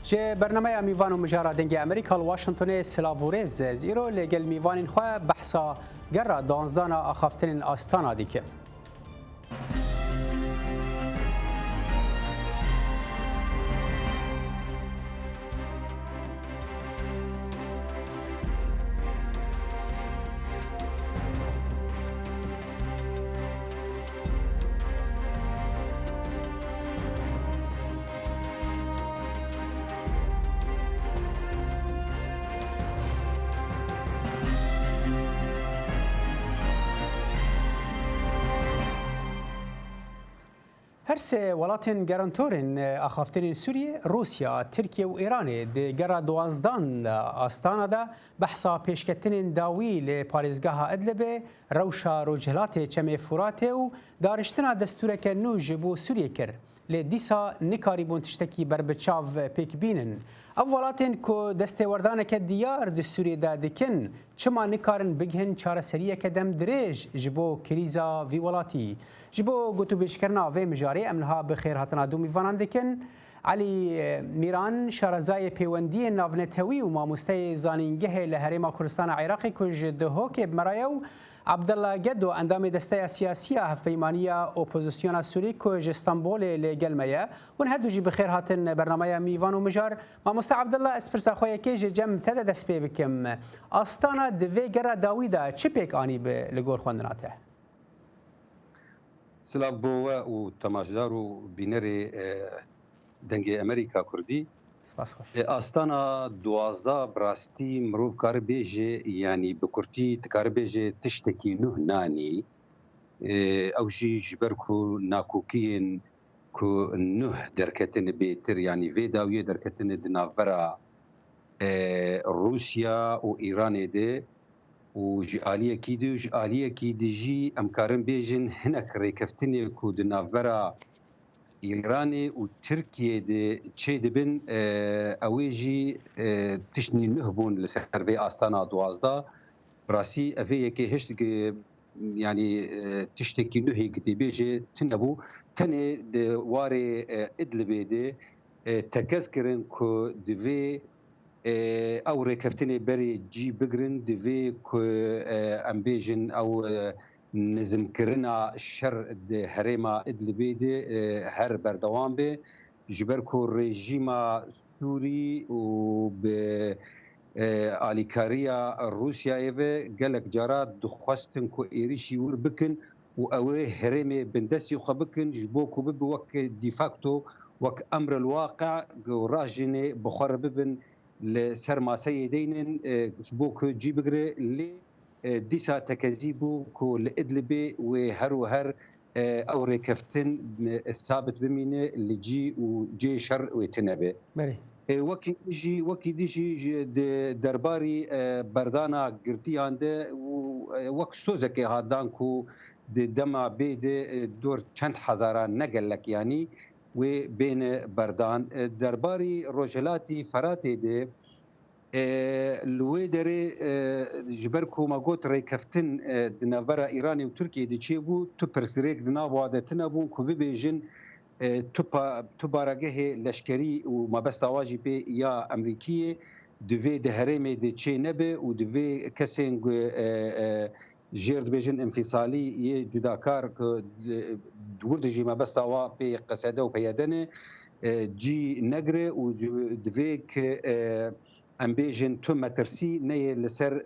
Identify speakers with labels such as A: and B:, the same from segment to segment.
A: جه برنامه میوان و مجارا دنگ امریکا واشنطن سلاوورز زیرو لگل میوان خو بحثا گر دانزدان اخافتن آستانا دیکه هرس ولاتن گرانتورن اخافتن سوریه روسیا ترکیه و ایران ده گر دوازدان آستانا ده بحثا پیشکتن داوی لپارێزگاها ادلبه روشا روجهلات چمه فراته و دارشتنا دستوره که نو جبو سوریه کر لدیسا نکاری بون تشتکی بربچاو پیک بینن اولاتن کو دسته وردانه که دیار د سوریه ده دکن چما نکارن بگهن چاره سریه که دم دریج جبو کریزا وی ولاتی جبو گوتو بشکرنا و مجاری امنها بخیر هاتنا دو میوانان دکن علی میران شارزای پیوندی ناونتوی و ماموسته زانینگه لهرما کردستان عراقی کج دهوک مرایو عبدالله گدو اندام دسته سیاسی هفپیمانی اپوزیسیون سوری کج استانبول لگلمه ون هر دو جی بخیر هاتن برنامه میوان و مجار ماموسته عبدالله اسپرسا خوی که جم تد دست پی بکم آستانا دوی گر داویدا چی پیک آنی به لگور خوندناته
B: سلام بو و تماشدار و بینر دنگ امریکا کردی آستانا دوازده براستی مروف کار بیجه یعنی بکرتی کار بیجه تشتکی نه نانی اوجی جبر کو ناکوکین کو نه درکتن بیتر یعنی وی داویه درکتن دنافبرا روسیا و ایران ده و جاليه كيدو جاليه كيدجي امكارن بيجن هناك ريكفتني كود نافبرا ايراني وتركيا دي تشي دبن اويجي تشني نهبون لسربي استانا دوازدا براسي افي كي هشت يعني تشتكي نهي كتي بيجي تنبو تني واري ادلبي دي تكسكرن كو دفي او ركفتني بري جي بقرن دفي كو امبيجن او نزم كرنا الشر هريما ادلبي دي هر بردوان بي جبركو ريجيما سوري و ب اليكاريا روسيا ايفي قالك جارات دخواستن كو ايريشي ور بكن و اوي هريمي بندسي خبكن جبوكو بب وك ديفاكتو وك امر الواقع راجني بخور ببن لسر سيدين شبوك جي بقري اللي ديسا تكذيبو كو لإدلبي وهر وهر او ريكفتن الثابت بمينه اللي جي وجي شر ويتنبه وكي ديجي درباري بردانا قرتي عنده وك سوزكي هادان كو دما بيد دور چند حزاران نقل لك يعني وبين بردان درباري روجلاتي فراتي دي الويدري جبركو ما قلت ريكفتن دنافرا ايراني وتركيا دي تشيبو تبرسريك دنافو هذا تنابون كو بيجن تبارجه لشكري وما بس تواجي بي يا امريكيه دوفي دهريمي دي تشي نبي ودوفي كسين جيرد بيجن انفصالي جداكار دور دجي ما بس توا بي قساده وبيدنه جي نجري ودفيك امبيجن تو مترسي ني لسر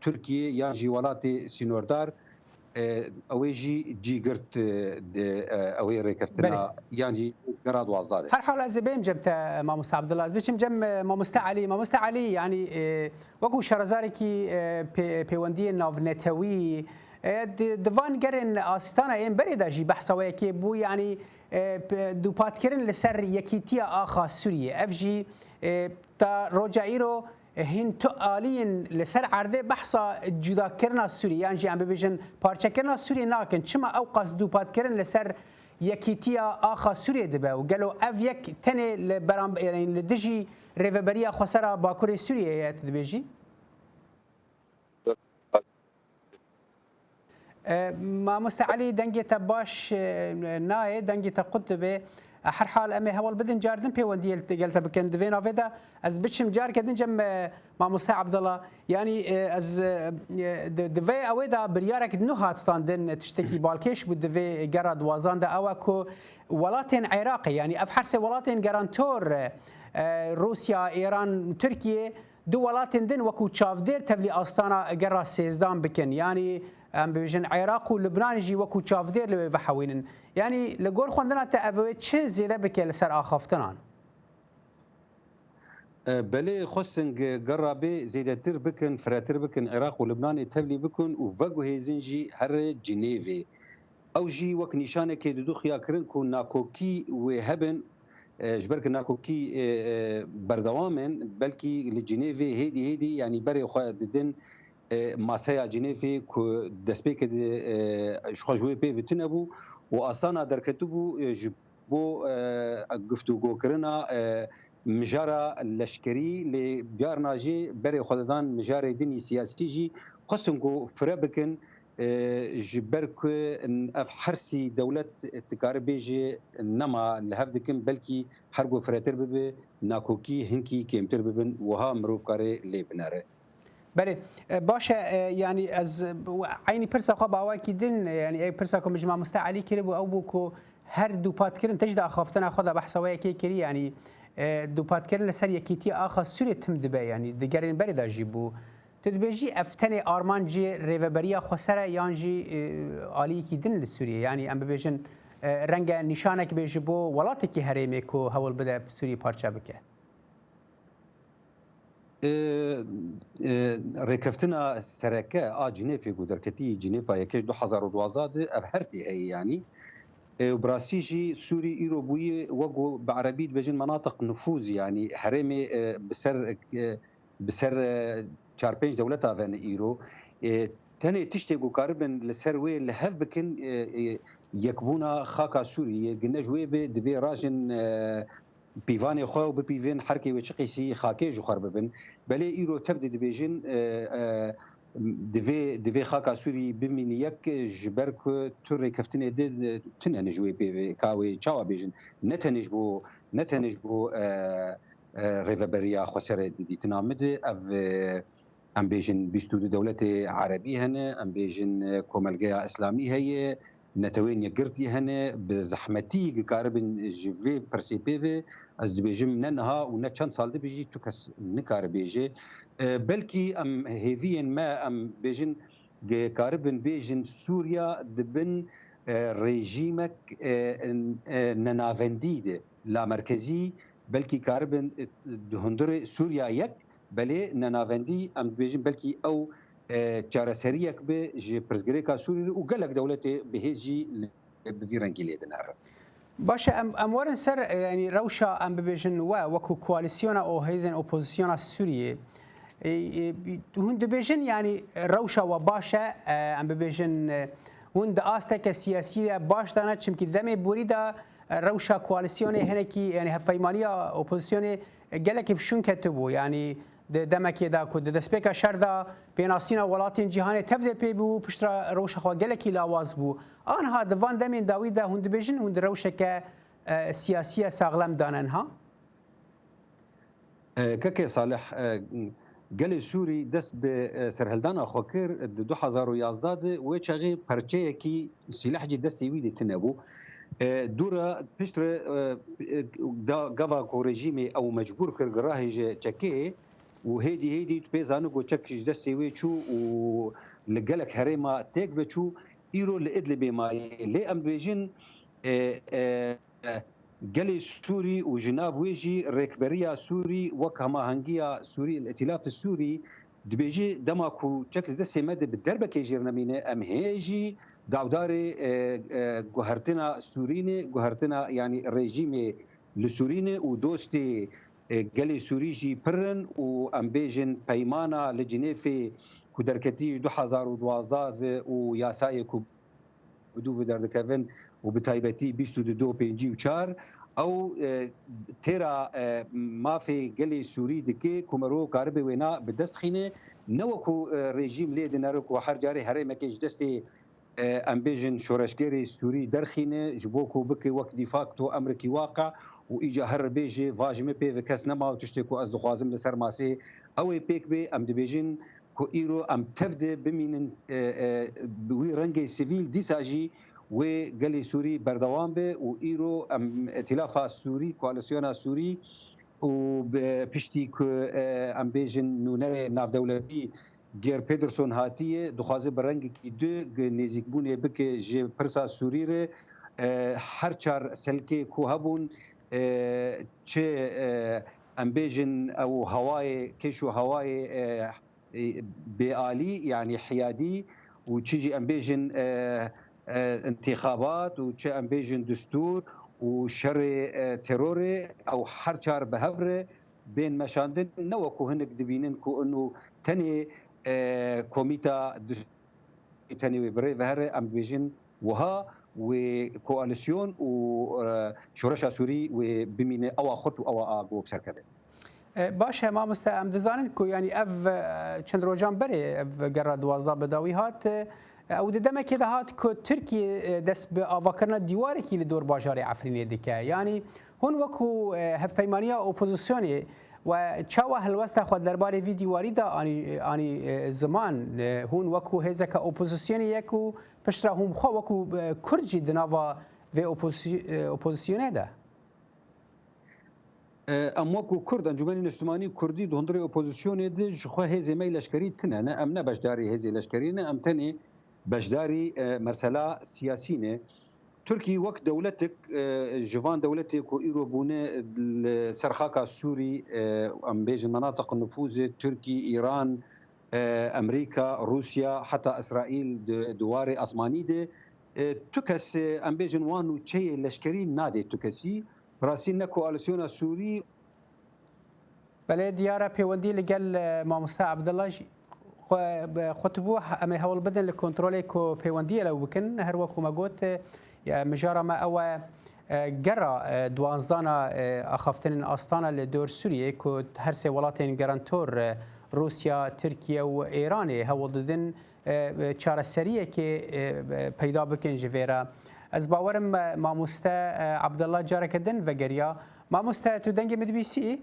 B: تركيا يا جي ولاتي سينوردار اويجي جي قرت اوي ريكفتنا يعني قراد وازاده
A: هر حال از بیم جبت ما عبد الله بچم جم ما علي يعني وكو شرزاري كي بيوندي ناف نتوي دوان گرن آستانه این بريدا جي بحثه كي بو يعني دو پاتکرن لسر یکیتی آخا سوریه اف جی تا رجعیرو هن تو آلین لسر عرضه بحثا جدا کرنا سوریه یعنی جی ام ببیجن پارچه کرنا سوریه ناکن چما او قصد دو پاتکرن لسر یکیتی آخا سوریه دبه و گلو اف یک تنه لبرام یعنی لدجی ریوبریا خسرا باکور سوریه تدبیجی ما مستعلي دنجي تباش ناي دنجي تقطبه هر حال ام هول بدن جاردن بيوندي قالت بكن دفينا فيدا از بتشم جار كدن جم مع موسى عبد الله يعني از دفي اويدا بريارك نهات ستاندن تشتكي بالكيش بدفي جراد وازان دا اوكو ولاتن عراقي يعني افحرس ولاتن جارانتور روسيا ايران تركيا دو ولاتن دن وكو تشافدير تفلي استانا جرا سيزدان بكن يعني ام بيجن عراق ولبنان يجي وكو تشافدير اللي بحوينن يعني لقول خوندنا تأفوي تشي زيادة بكل سر آخافتنان
B: بله خستن قرابي زيادتر بكن فراتر بكن عراق ولبنان تبلي بكن وفقو هيزنجي هر جنيفي او جي وك نشانه كي دو خيا كرن كو ناكوكي وهبن جبرك ناكوكي بردوامن بلكي لجنيفي هيدي يعني بري خو ددن ماسايا جنيفي كو دسبيك شخوجوي بي بتنبو واصانا دركتبو جبو گفتگو کرنا مجارا لشکری لجارنا جي بري خددان مجارا ديني سياسي جي قسنگو فربكن جبرك اف حرسي دولة تكاربيجي نما لهفدكن بلكي حرقو فراتر ببي ناكوكي هنكي كيمتر ببن وها مروف كاري لي بناره
A: بله باشه يعني از عيني برسا خو باواكي دين يعني اي برسا كو مجمع مستعلي كربو او بوكو هر دوبات كرن تجد اخافتنا خدا بحثويه كي كري يعني دوبات كرن لسر يكيتي اخا سوري تم دبي يعني دگرين بري دا جيبو تدبيجي افتني ارمان جي ريفبريا خسره يانجي علي كي دين لسوريا يعني ام بيجن رنگ نشانك بيجبو ولاتكي هريمي كو هول بدا سوري بارچا بكه
B: ركفتنا سركه جنيفي قدركتي جنيفا يكش 2012 ابهرتي هي يعني وبراسيجي سوري ايروبوي وقو بعربي بجن مناطق نفوذ يعني حريمي بسر 4-5 دولتها فان ايرو تاني تشتغو قاربن لسروي لهف بكن يكبونا خاكا سوري قلنا جوي بدفي راجن بيفاني خو وبيفين حركي وشقيسي خاكي جو خرببن بلي ايرو تبدي دبيجن دفي خاكا سوري بمينيك جبرك توري كفتني دد تنجوي بي كاوي تشاوا بيجن نتنجبو ريفبريا خسر دي تنامد ام بيجن بيستو دولة عربية هنا ام بيجن كومالجيا اسلامي هي نتوين يقرتي هنا بزحمتي قاربن جيفي برسيبيفي از بيجم ننها ونتشان صال بيجي تكس نكار بيجي بلكي ام هيفين ما ام بيجن قاربن بيجن سوريا دبن ريجيمك ننافنديد لا مركزي بلكي قاربن دهندر سوريا يك بلي ننافندي ام بيجن بلكي او چارەسەریەک بێ ژێ پرزگرێکا سووری و گەلک دەوڵەتێ بەهێزی بڤی ڕەنگی لێدنارە
A: باشە ئەم وەرن سەر ینی ڕەوشە ئەم ببێژن وەکو کوالیسیۆنە ئەو هێزن ئۆپۆزیسیۆنە سووریێ هون دەبێژن ینی ڕەوشەوە باشە ئەم ببێژن هون دە ئاستێکە سیاسیە باشدانە چمکی دەمێ بوریدا ڕەوشە کوالیسیۆنێ هەنێکی ینی هەفەیمانیە ئۆپۆزیسیۆنێ گەلێکی بشون کەتبوو ینی دمکی دا کود دسپیکا شردا بیناسینا ولاتین جهان تفد پی بو پشترا روش خوا گلکی لاواز بو آنها دوان دمین داوی دا هند بیژن هند روش که سیاسی ساغلم دانن ها
B: كاكي صالح قال سوري دست بسرهلدان خوكر 2011 وچغي پرچيكي سلاح جي دست ويدي تنبو دورا پشتر دا غوا کو رژیم او مجبور کر گراهج چکه وهيدي تبيزانو جو تشك دستي ويچو و لقلك هريما تيك ويچو ايرو لادلب ما لي ام بيجن قلي سوري وجناف ويجي ركبريا سوري وكما هنجيا سوري الائتلاف السوري دبيجي دماكو تشك دستي مد بالدربه كيجيرنا مين ام هيجي داوداري جوهرتنا سوريني جوهرتنا يعني ريجيمي لسوريني ودوستي قالي سوريجي برن وامبيجن بيمانا لجنيفي كودركتي 2012 وياساي كو بدو في دردكافن وبتايبتي بيستو دو بينجي وشار او تيرا ما في قالي سوري دكي كومرو كاربي وينا بدست خينه نوكو ريجيم لي ديناركو وحر جاري هري مكيج دستي ام بيجن شورشگری سوری درخینه جبوکو بکی وقت دیفاکتو امریکی واقع و ایجا هر بیجی واجمه پی کس نما و تشتی کو از دخوازم لسر ماسی اوی پیک بی ام دبیجن کو ایرو ام تفده بمینن بوی رنگ سیویل دیساجی و قلی سوری بردوام به و ایرو ام ائتلاف سوری کواليسيون سوری و بپشتی که ام بیجن نونه ناف دولتی گیر پیدرسون هاتیه دخوازه برنگ کی دو نزیک بونه بکه جه پرسا سوری ره هر چار سلکه کو هبون چه ام بیجن او هوای کشو هوای بآلی يعني حيادي وتشيجي ام بیجن انتخابات وتشي ام بیجن دستور وشر تروري او حرچار بهفره بين مشاندن نوكو هنك دبينن كو انه تاني كوميتا تاني وبري فهر ام بيجن وها وكواليسيون وشورشا سوري وبمين او خط او اغو بسركبه
A: باشه ما مستعم دزانن کو یعنی اف چند روزان بری اف گرا 12 بداوی هات او دمه که هات کو ترکیه دست به آواکرنا دیواری کی دور باجار عفرینه دیکه یعنی هون وکو هف پیمانیا اپوزیسیونی و چاوا هلوسته خود درباره ویدیواری دا آنی زمان هون وکو هزک اپوزیسیونی یکو پشترا هم خو وکو کرجی دناوا و اپوزیسیونه ده
B: ام وکو کرد انجمن اجتماعی کردی دهندری اپوزیسیون ده خو هزی می لشکری تنه نه ام نه بشداری هزی لشکری نه ام تنی بشداری مرسله سیاسی نه تركي وقت دولتك جوان دولتك وإيرو بونه سرخاكا السوري أم بيج المناطق النفوذ تركي إيران أمريكا روسيا حتى إسرائيل دواري أصماني دي تكس أم بيج وانو تشي لشكرين نادي تكسي براسين نكو ألسيونا السوري
A: بله ديارة بيودي لقال ماموستا عبد الله خطبوه أمي هول بدن لكنترولي كو بيودي لو بكن هر وكو ما قلت مجارة ما أو جرا دوانزانا أخفتن أستانا لدور سوريا كود هرسي ولاتين جرانتور روسيا تركيا وإيران هول ضدن چار سرية كي پیدا بكن جفيرا از باورم ماموستا عبد الله جارة كدن وجريا ماموستا تدنج مدبيسي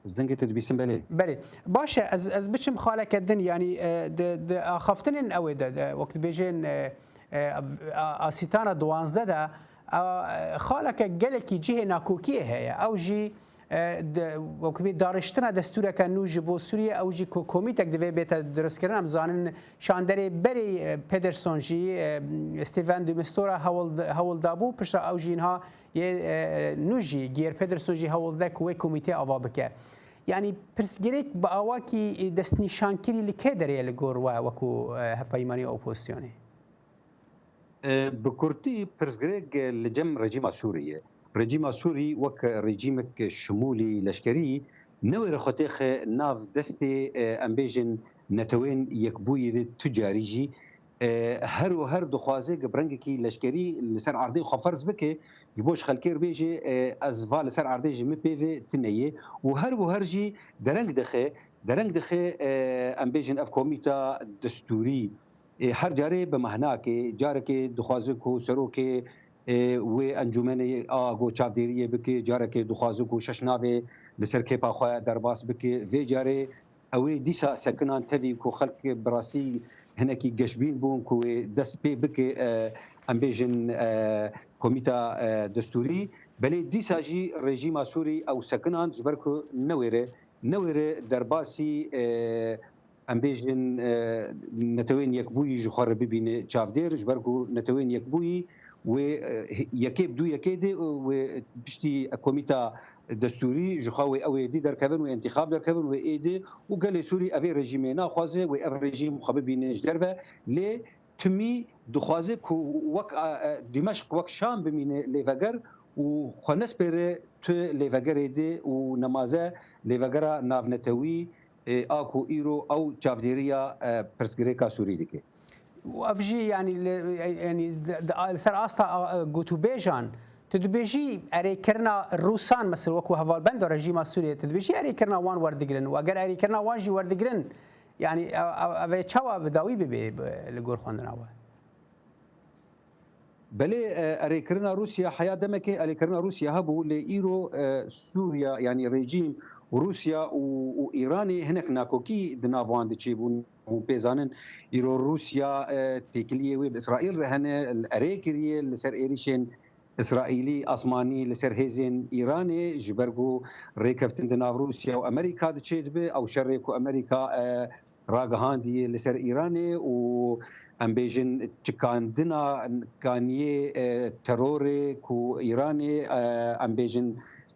B: زدنجة تدبيسن بله
A: بله باشه از بچم خاله كدن يعني د أخفتن أو وقت بيجين آسیتانا 12 ده خالك جلکی جهه ناکوکیه هي او جی وكبي دارشتنا دستور كانو جبو سوريا او جي كوميتك دبي بيت درس كرن امزانن شاندري بري بيدرسون جي ستيفان دو مستورا هول دابو پشت او جينها نوجي غير بيدرسون جي هول دك و كوميتي اوابك يعني برسجريك باواكي دست نشانكري لكدري لغور وكو هفايماني اوبوزيوني
B: بكورتي برسجريك لجم رجيم سوريا رجيم سوري وك رجيمك شمولي لشكري نوي رخوتيخ ناف دستي امبيجن نتوين يكبوي تجاريجي هر دخوازي قبرنجكي لشكري لسر عرضي خفرز بكي يبوش خلكير بيجي ازفال لسر عرضي جي مبيفي تنيه وهر جي درنج دخي امبيجن اف كوميتا دستوري هر جاره بمهناك جارك دخوازكو سروكي و انجمن آگو چاودیریه بکی جاره که دخوازو کو ششناوه لسر کیفا خواه درباس بکی وی جاره اوی دیسا سکنان تاوی کو خلق براسی هنکی گشبین بون کو دست پی بکی ام بیجن کمیتا دستوری بلی دیسا جی رژیم سوری او سکنان جبر کو نویره درباسی ام بیجن نتوین یک بوی جخوار ببینه چاودیر جبر کو نتوین یک بوی و يكيب دو يكيد وبشتي كوميتا دستوري جخاوي او دي دركبن وانتخاب دركبن وايدي وقال سوري افي ريجيمنا خوازه و اف ريجيم خبيبين جدربه لي تمي دخوازه وك دمشق وك شام بمين ليفغر وخنس بير تو ليفغر دي ونمازه ليفغرا نافنتوي اكو ايرو او تشافديريا برسغريكا سوري ديكي
A: وافجي يعني سر استا گوتوبيجان تدبيجي اري كرنا روسان مثلا وكو هفال بند رژیم سوريا تدبيجي اري كرنا وان وردگرن واگر اري كرنا وان جي وردگرن يعني اوي چوا بداوي به لگور خوندناوه
B: بلي اريكرنا روسيا حياه دمك اريكرنا روسيا هبو لايرو سوريا يعني ريجيم وروسيا وايراني هناك ناكوكي دنافوان دشيبون وبيزانن ايرو روسيا تيكليه باسرائيل هنا الاريكريه لسر ايريشين اسرائيلي اسماني لسر هيزن ايراني جبرجو ريكفتن دناف روسيا وامريكا دشيد او شريكو امريكا راغهاندي لسر ايراني و ام بيجن تشكاندنا كانيه تروري كو ايراني ام بيجن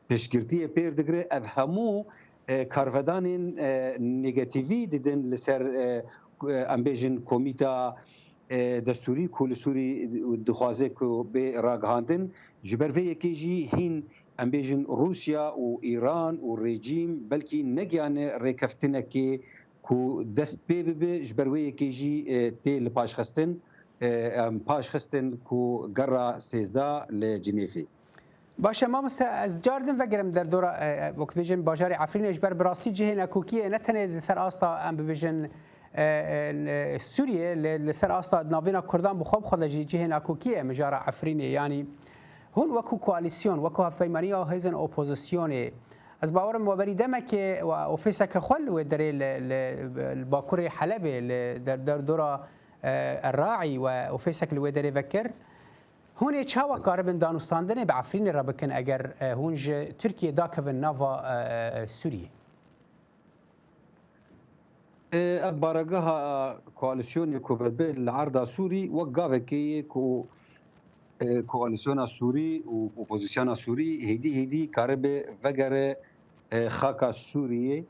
B: بشكرتيه بير دغري افهمو كارفدان نيجاتيفي ددن لسر ام بيجن كوميتا دستوری کول سوری دخوازه کو به راگهاندن جبر وی کیجی هین ام بیجن روسیا و ایران و رژیم بلکی نگیان ریکفتنه کی کو دست به جبر وی کیجی تیل پاش خستن پاش خستن کو گرا 13 لجنیفی
A: باشه ما از جاردن وگرم در دوره وقت بیژن باجار عفرین اجبر براستی جهه نکوکیه نتنه سر آستا ام بیژن سوریه لسر آستا ناوینا کردان بخواب خود جهه نکوکیه مجار عفرینه یعنی هون وکو کوالیسیون وکو هفپیمانی ها هیزن اپوزیسیونه از باورم وبری دمک و اوفیسک خل و در الباکور حلب در دوره الراعي وفيسك الودري فكر هون تشاوا قاربن دانستاندنه بعفرين ربكن اگر هونج تركيا داكفن نافا سوريا
B: بارقها كواليسيون كوفربي العرض سوري وقافكي كواليسيون سوري واوبوزيسيون سوري هدي كاربه فجر خاكا سوريه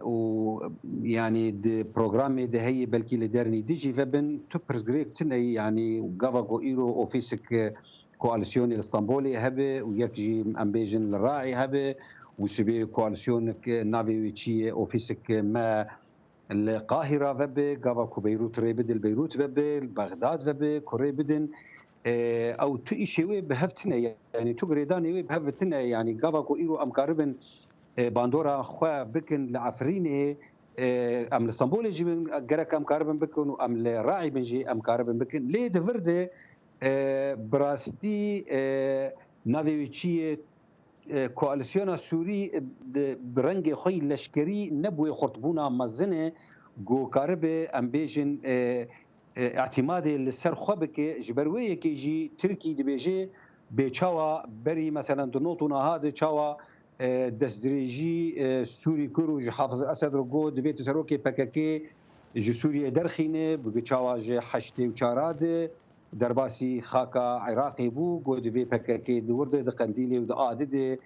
B: ويعني دي بروجرامي دي هي بلكي لدرني ديجي فبن توبرز جريك تني يعني وقافا ايرو اوفيسك كواليسيون الاسطنبولي هبه ويكجي امبيجن الراعي هبه وسبي كواليسيون نافي ويتشي اوفيسك ما القاهره فبه قافا بيروت ريبد البيروت فبه بغداد فبه كوري بدن او تو شيء بهفتنا يعني تو غريداني بهفتنا يعني قافا ايرو ام قاربن باندورا خوا بكن لعفرينه ام اسطنبول يجي من جرك ام كاربن بكن وام الراعي بنجي ام كاربن بكن ليه دفرده براستي نافيتشي كواليسيون سوري برنج خوي لشكري نبوي خطبونا مزنه جو كاربه ام بيجن اعتماد للسر خبك جبرويه كيجي تركي دبيجي بيتشاوا بري مثلا دنوتنا هذا تشاوا دستدريجي سوري كورو جي حافظ اسد رجو دبيت سروكي بكاكي جي سوريا درخينه بقچاوا جي حشتي وشاراد درباسي خاكا عراقي بو جو دبي بكاكي دورد دقنديلي ودادد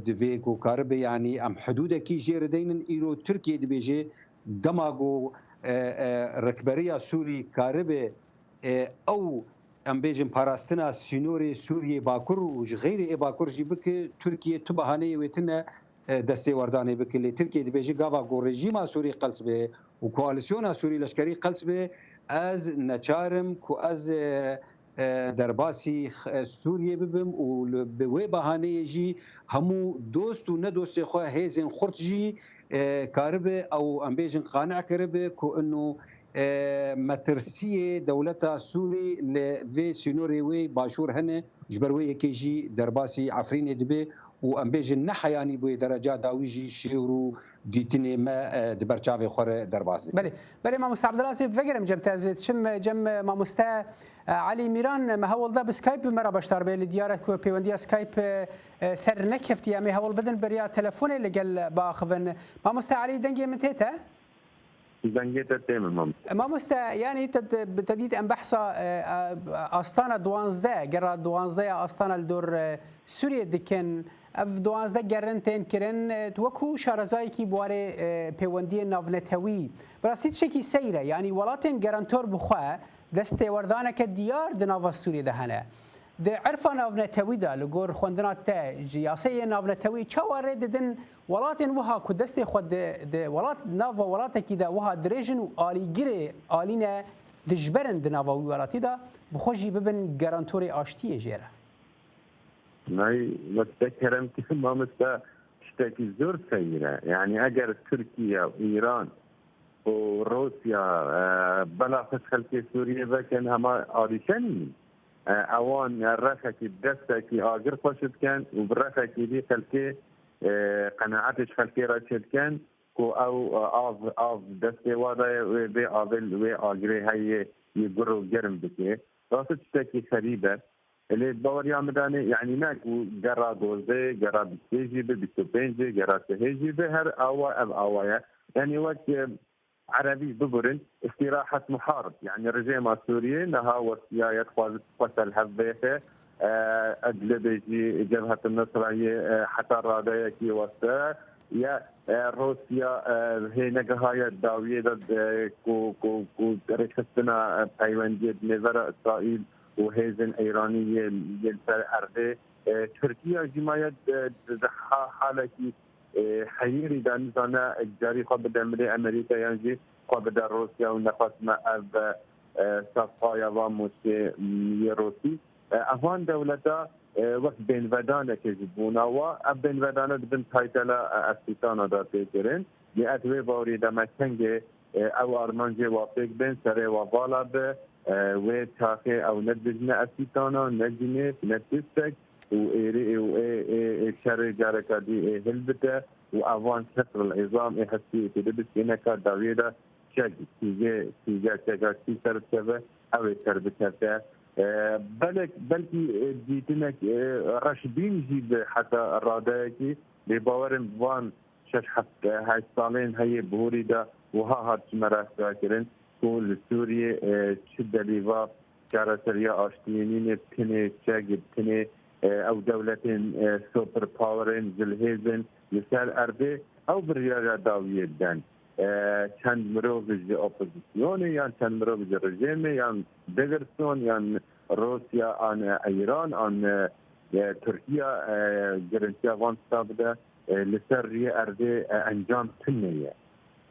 B: دبي كو كاربي يعني ام حدوده كي جيردين ايرو تركيا دبيجي دماغو ركبريا سوري كاربي او ام بيجن باراستنا سينوري سوريا باكر وغير باكر جي بك تركيا تبهاني وتنا دستي ورداني بك اللي تركيا دي بيجي غافا جو ريجيما سوري قلص به وكواليسيونا سوري لشكري قلص به از نچارم كو از درباسي سوريا ببم وبوي بهاني جي همو دوست و ندوست خو هيزن خرطجي كاربه او ام بيجن قانع كربه كو انه مترسيه دولتا سوري لفي سينوري وي باشور هنا جبروي كيجي درباسي عفرين دبي وام بيجن نحا يعني بو درجه داويجي شيرو ديتني ما دبرچاوي خور درباسي
A: بله ما مستعبد العزيز فكرم جم تازيد شم جم ما مستا علي ميران ما هول ده بسكايب مرا باشتار به ديارك كو بيونديا سكايب سر نكفتي امي هول بدن بريا تليفون اللي قال باخذن ما مستا علي دنجي من تيتا
C: دنجيتا تمام
A: ما مستا يعني تديت ام بحثا استانا دوانزدا جرا دوانزدا استانا الدور سوريا دكن اف دوانزدا جرنتين كرن توكو شارزايكي بواري بيوندي نافنتوي براسيت شكي سيره يعني ولاتن جرانتور بخوا دستي وردانك ديار دناف سوريا دهنا د عرفان نافنتوي دا لغور خوندنا تا جياسي نافنتوي چوار ددن ولاتن وها کو دستي خود د ولات ناف ولات كده وها دريجن والي غير الينا دجبرن دناف ولاتي دا بخوجي ببن جرانتوري اشتي جيره
C: ناي متذكرم ما مستا اشتكي زور سيره يعني اگر تركيا وايران وروسيا بلا خلقي سوريا بكن هما آريشني اوان رخكي دستكي آگر خوشد کن و برخكي دي خلقي قناعتش خلقي راشد کن کو او آف دسته وادا بي آول و آگره هاي يقروا جرم بكي راسد تشتكي خريبة اللي باوريا مداني يعني ناكو جرا دوزي جرا بيجي بيستوبينجي جرا تهيجي بهر اوا اب اوايا يعني وقت عربي ببرن استراحة محارب يعني الرجيم السوري نها وسياية قتل هبيته أجلبيجي جبهة النصرية حتى راديكي وسا يا روسيا هي نجاهية الداوية ضد كو ركستنا تايوان نظر إسرائيل وهيزن إيرانية يلتر أرضي تركيا جماية حالكي حيري دانزانا جاري قبل أمري أمريكا ينجي قبل روسيا ونقص ما أب صفايا وموسي روسي أفان دولتا وقت بين بدانا كجبونا وأب بين بدانا بن تايتلا أستيطانا دا تيكرين لأتوي باوري دا مكتنجي أو أرمانجي وافق بين سري وفالا ب وتاخي أو ندجنا أستيطانا نجني نتستك وشر جاركا دي هلبته وأفان شكر العظام يحسي تدبس إنكا داويدا شاك تيجا شاكا تيسر سبه أو تربتها بلكي ديتنك راشدين جيب حتى الرادايكي بباورن بوان شش حتى هاي سالين هاي بهوري دا وها هاد شمرا ساكرين كل سوريا شدة ليفا كارسريا أشتينين بتني شاك بتني او دولتين سوبر باورين زلهيزن لسال ارضي او برياجة داوية دان چند مروفج اپوزيسيوني يعني چند مروفج رجيمي يعني دغرسون يعني روسيا عن ايران عن تركيا جرنتيا وان ستابدا لسر ري ارضي انجام تنية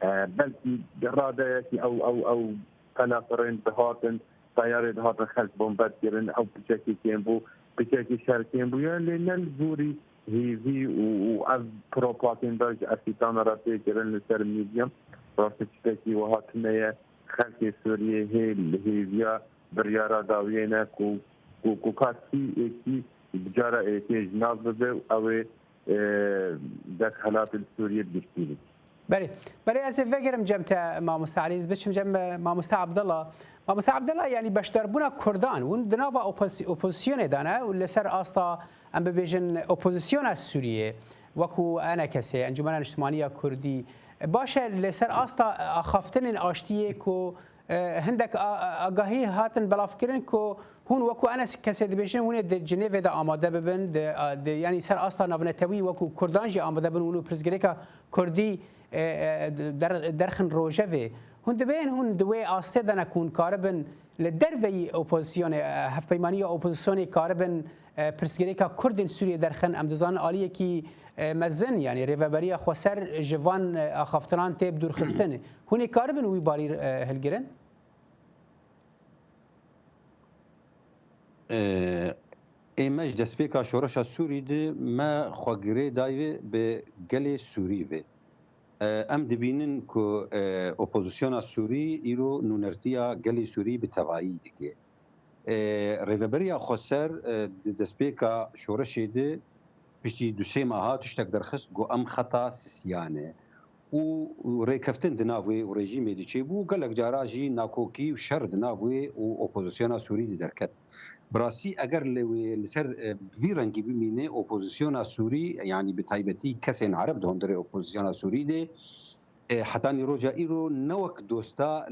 C: بلكي راديتي او قناطرين بهاتن طياري بهاتن خلف بومبات جرن او بشكل كيمبو بشكل شركين بويا لأن الزوري هيفي وأب بروباغندا أسيطان راتي جرن لسر ميديم راسي تشتكي وهاتنية خلق سوريا هي الهيفيا بريارا داوينا كو كاسي ايكي بجارة ايكي جناب ببه او دك حالات السورية بشتيري
A: بري از فکرم جمت ما مستعریز بشم جم ما عبد الله يعني بشتربونا كردان ون دنابا اوبوزيسيون دانا ولسر استا ام ببيجن اوبوزيسيون السوريه وكو انا كسي انجمن اجتماعيه كردي باشه لسر استا اخفتن اشتيه كو هندك اگاهی هاتن بلافکرین کو هون وکو انا کسی دبیجن هون جنیو دا آماده ببن یعنی سر استا نونتوی وکو کردانجی آماده ببن ونو پرزگریکا کردی درخن روجوی هون دبین هون دوی آسته دنا کون کاربن لدروی اپوزیسیون هفپیمانی اپوزیسیون کاربن پرزگریکا کردین سوریه درخن امدزان عالیه کی مزن يعني ريفابريا خسر جوان اخفتران تيب دور خستن هوني كاربن وي باري هلجرن
B: ایمج دسپیکا شورش سوری ده ما خواگره دایوه به گل سوری و ام دبینن که اپوزیسیون سوری ایرو نونرتیا گل سوری به توایی که ریوبریا خسر دسپیکا شورش ده بشتی دو سه ماها تشتک درخست گو ام خطا سیانه و ریکفتن دناوی و رژیم دیچه بو گلک جاراجی ناکوکی و شر دناوی و اپوزیسیون سوری درکت براسی اگر لسر في رنگی بمینه اپوزیسیون سوری یعنی بتایبتی کسین عرب دهون در اپوزیسیون سوری ده حتی نیروجا ایرو نوک دوستا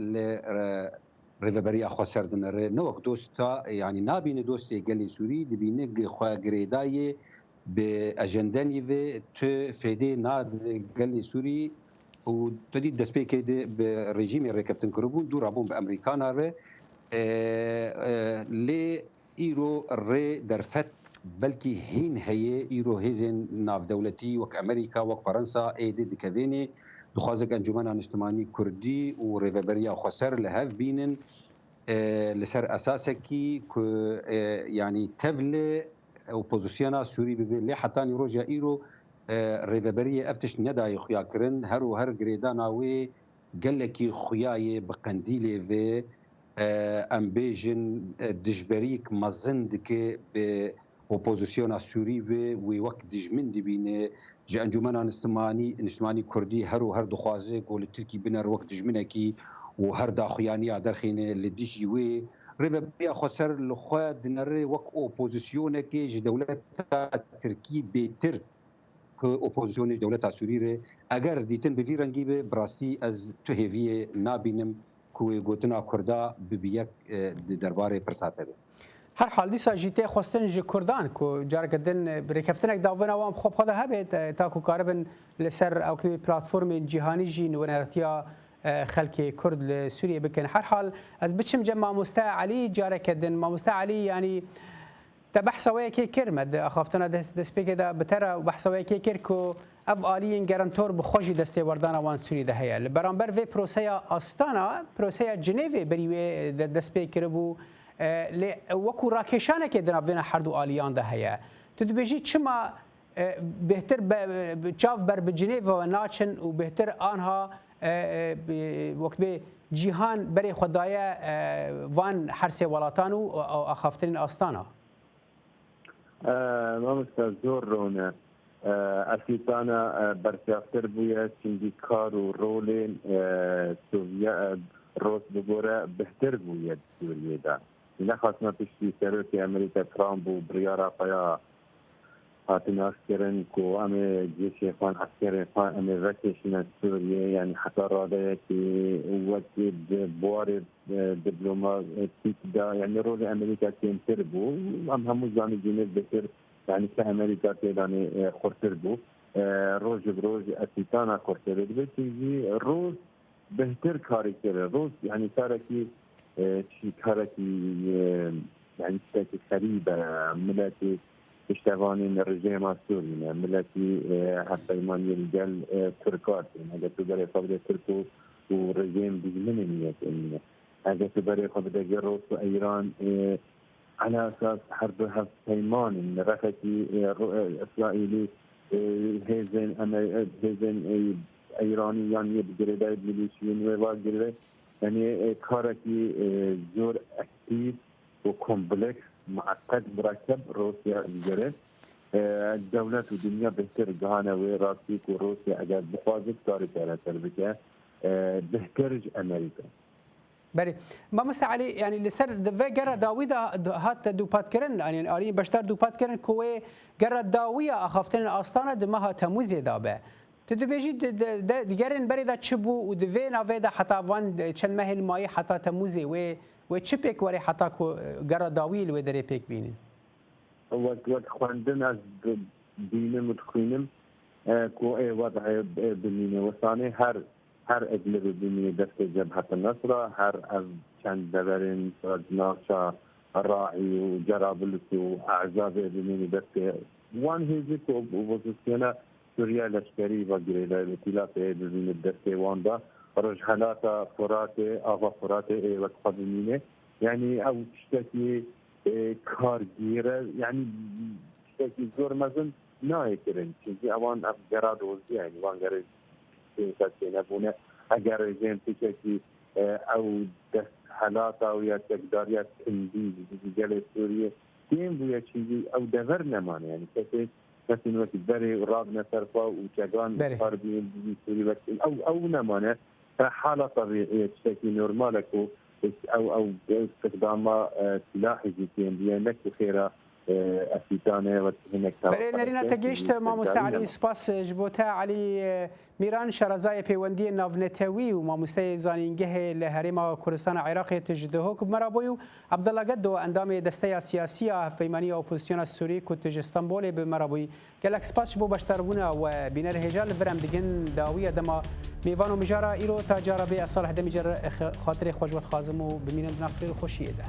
B: ریوبریا خسر دنره نوک دوستا یعنی نابین دوستی گلی سوری دبینه خواه گریدای به اجندانی و تو فیده ناد گلی سوری و تدید دست پیکه به رژیم رکفتن کربون دو رابون به امریکانا ره لی ایرو ره درفت بلکی هین هیه ایرو هیزن ناف دولتی وک امریکا وک فرنسا ایده دکوینه دخوازک انجمن اجتماعی کردی و ریوبریا خسر لهف بینن لسر اساسکی که یعنی تفل اپوزیسیون سوری به لی حتی نیروجا ایرو ریوبری افتش ندای خویا کرن هر و هر گریدان آوی gelekî xuyayê bi qendîlê vê em bêjin dijberîk mezin dike bi opozisyona Sûrî vê wê wek dijmin dibîne ji encûmena niştimanî Kurdî her û her dixwaze ku li Tirkî biner wek dijminekî û her daxuyaniya derxîne li dijî wê rêveberiya Xweser li xwe dinere wek opozisyonekê ji dewleta Tirkî bêtir ku opozisyonê ji dewleta Sûrî re eger dîtin bi vî rengî be bi rastî ez tu hêviyê nabînim ku wê gotina Kurda bibiyek di derbarê pirsa te be.
A: هر حال دیسا جیته خواستن جی کردان کو جارک دن بریکفتنک داون اوام خوب خدا هبت تا کو کاربن لسر او کی پلتفرم جهانی جی نورتیا خلک کرد لسوریه بکن هر حال از بچم جمع مستا علی جارک دن مستا علی یعنی تبحثوا کی کرمد اخافتنا دست بک دا بتر بحثوا کی کر کو اف آلین گارانتور بخوجی دست وردان وان سوری ده هيا برانبر و پروسه استانا پروسه جنیو بریوی دست بک کربو وەکو ڕاکێشانێکی دنابێنە هەردوو ئالیان ده هەیە تو دەبێژی چما بهتر چاو بەر بجنێڤەوە ناچن و بهتر ئانها وەک بێ جیهان بەرێ خوددایە وان هەرسێ وڵاتان و ئاخافترین ئاستانە
C: مامۆستا زۆر ڕۆنە ئەفریقانە بەرچاوتر بووە چنگی کار و ڕۆڵێن ڕۆز بگۆرە بهتر بووە سووریێدا نخواستنا پشتی سەرۆکی ئەمریکا ترامپ و بڕیارە خۆیان هاتن ئاسکردن کو ئەمێ جێشێخوان ئەسکەرێخوان ئەمێ ڕەکێشینە سووریە یعنی حتا ڕادەیەکی وەک بوارێ دیپلۆماتیکدا یعنی ڕۆلی ئەمریکا کێمتر بوو ئەم هەموو زانی جنێت بەتر یعنی کە ئەمریکا تێدانێ خورتر بوو ڕۆژ ڕۆژ ئەفریقانا خورتر دەبێت ڕۆژ بهتر کاری کرده روز یعنی کارکی کارکی یعنی شتێکی خەریبە ملەتی پشتیوانی رژیم سووریە ملەتی هەفتەیمانی لەگەڵ تورکاتین ئەگەر تو بەرێ خۆ بدە تورک و رژیم دیژمنی نیەت ئەگەر تو بەرێ خۆ بدەگە ڕۆس و ئەیران على أساس حرب هەفتەیمان ڕەفەتی ئیسرائیلی هێزن ایرانی یعنی بگیرده ملیشیون و واگیرده یعنی کارکی زور اکتیو و کمپلکس معقد مرکب روسیه بگیره دولت و دنیا بهتر جهانه و راستی که روسیه اگر بخوازد کاری کرده بکه بهترج امریکا
A: بله ما مستعلی یعنی لسر دو گره داوی دا هات دوپات کردن یعنی آری بشتر دوپات کردن کوه گره داوی آخافتن آستانه دمها تموزی دابه تدبیجی دیگرین بری دا چه بو و دوی نوی دا حتی وان چند مهل مایی حتی تموزی و چه پیک وری حتی که گراداوی لوی داری پیک بینین؟
C: وقت خواندن از بینم و تخوینم که ای وضع بینه وثانه هر اجلب بینه دست جبهت النصره هر از چند دورین ناشا راعی و جرابلس و اعزاب بینه دست وان هیزی که اپوزیسیونه سوریا لشکری و گریلا ائتلاف بین دست واندا رجحلات فرات آوا فرات و قبیله یعنی او تشتکی کارگیره یعنی تشتکی زور مزن نه کرن چیزی اوان افجارات وزی یعنی وان گره تشتکی نبونه اگر جن تشتکی او دست حالات او یا تقداریات تندی جل سوریه تیم بویا چیزی او دور نمانه یعنی کسی کسی وقتی بری راب نصرفا و چگان حربی سوری وقتی او نمانه حالة طبيعية تشتكي نورمالك او استخدام سلاح جديد بينك خيره افيتانه وهناك
A: بله نرینا تگیشت ما مستعلی سپاس جبوتا علی میران شرزای پیوندی ناونتوی و ما مست زانینگه لهرم کردستان عراق تجده که مرابوی عبدالله گدو اندام دسته سیاسی پیمانی اپوزیسیون سوری که تج استانبول به مرابوی گلک سپاس جبو بشتربونه و بینر هجال برم دیگن داوی دما میوان و مجارا ایرو تاجارا به اصالح دمیجر خاطر خوشوت خازم و بمینند نفر خوشیه ده